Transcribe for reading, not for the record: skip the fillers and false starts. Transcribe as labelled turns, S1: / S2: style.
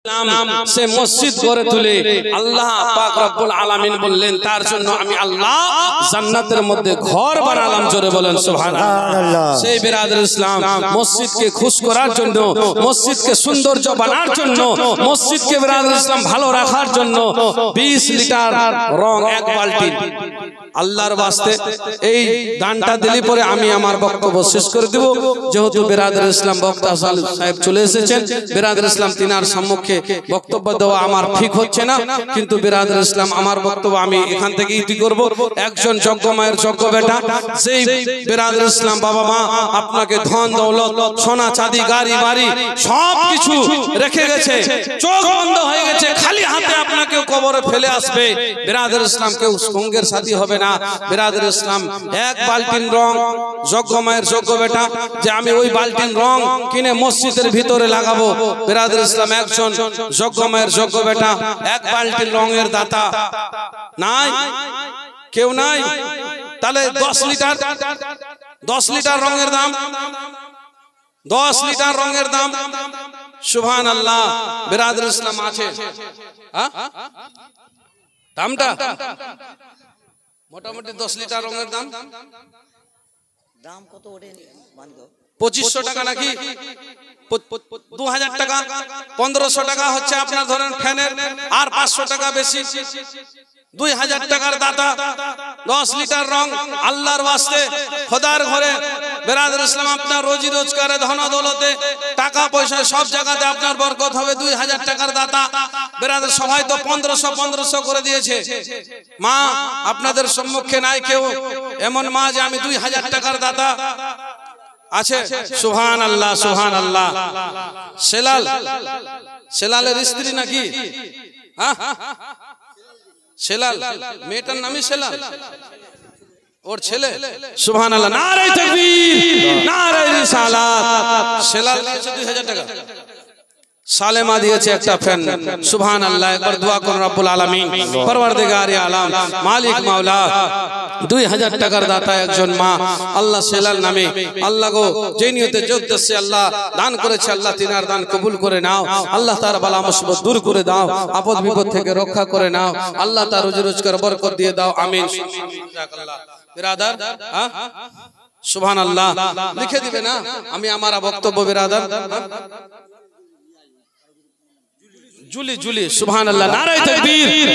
S1: से मस्जिद गড়ে তুলে আল্লাহ পাক রব্বুল আলামিন বললেন তার জন্য আমি আল্লাহ জান্নাতের মধ্যে ঘর বানালাম। জোরে বলেন সুবহানাল্লাহ। সেই বিরাদর ইসলাম মসজিদকে খুশ করার জন্য, মসজিদকে সৌন্দর্য বানার জন্য, মসজিদকে বিরাদর ইসলাম ভালো রাখার জন্য 20 লিটার রং এক বালতি আল্লাহর ওয়াস্তে এই দানটা দিলি পরে আমি আমার বক্তব্য শেষ করে দেব। যেহেতু বিরাদর ইসলাম বক্তা সাহেব চলে এসেছেন, বিরাদর ইসলাম তিনার সম্মুখে বক্তব্য দেওয়া আমার ঠিক হচ্ছে না, কিন্তু বিরাদর ইসলাম আমার বক্তব্য আমি এখান থেকে ইতি করব। একজন যোগ্য মায়ের যোগ্য বেটা, সেই বিরাদর ইসলাম বাবা মা আপনাকে ধন দৌলত সোনা চাঁদি গাড়ি বাড়ি সব কিছু রেখে গেছে, চোখ বন্ধ হয়ে গেছে, খালি হাতে আপনাকে কবরে ফেলে আসবে। বিরাদর ইসলাম কেউ সঙ্গের সাথী হবে না। বিরাদর ইসলাম এক বালতিন রং, যোগ্য মায়ের যোগ্য বেটা যে আমি ওই বালতিন রং কিনে মসজিদের ভিতরে লাগাবো, বিরাদর ইসলাম একজন যোগ্য মায়ের যোগ্য বেটা এক বালতিন রঙের দাতা নাই, কেউ নাই। তাহলে 10 লিটার রঙের দাম, 10 লিটার রঙের দাম, সুবহানাল্লাহ। বিরাদর ইসলাম আছে দামটা মোটামুটি 10 লিটার রঙের দাম কত ওঠে? 2500 টাকা নাকি 2000 টাকা, 1500 টাকা হচ্ছে আপনার ধরেন ফ্যানের, আর 500 টাকা বেশি, 2000 টাকার দাতা 10 লিটার রং আল্লাহর ওয়াস্তে খোদার ঘরে। বিরাদর ইসলাম আপনার রোজি রোজগারে ধন দৌলতে টাকা পয়সা সব জায়গাতে আপনার বরকত হবে। 2000 টাকার দাতা বিরাদর সবাই তো 1500 করে দিয়েছে। মা আপনাদের সম্মুখে নাই কেউ এমন মা যে আমি 2000 টাকার দাতা আছে? সুবহানাল্লাহ সুবহানাল্লাহ। সেলালের স্ত্রী নাকি? সেলাল মেয়েটার নামই সেলাল, ওর ছেলে। সুবহানাল্লাহ, নারে তাকবীর, নারে রিসালাত। সেলাল দিয়েছে 2000 টাকা, সালেমা দিয়েছে একটা ফ্যান। সুবহানাল্লাহ, একবার দোয়া করুন রব্বুল আলামিন পরওয়ারদিগারে আলম মালিক মাওলা 2000 টাকার দাতা একজন মা আল্লাহ সেলাল নামে, আল্লাহ গো যে নিয়তে যোগদাসে আল্লাহ দান করেছে, আল্লাহ তিনার দান কবুল করে নাও। আল্লাহ তার বালা মুসিবত দূর করে দাও, আপদ বিপদ থেকে রক্ষা করে নাও। আল্লাহ তার রুজি রোজগার বরকত দিয়ে দাও, আমিন। বিরাদার সুবহানাল্লাহ লিখে দিবে না? আমি আমার বক্তব্য বিরাদার জুলি সুবহানাল্লাহ, নারে তাকবীর।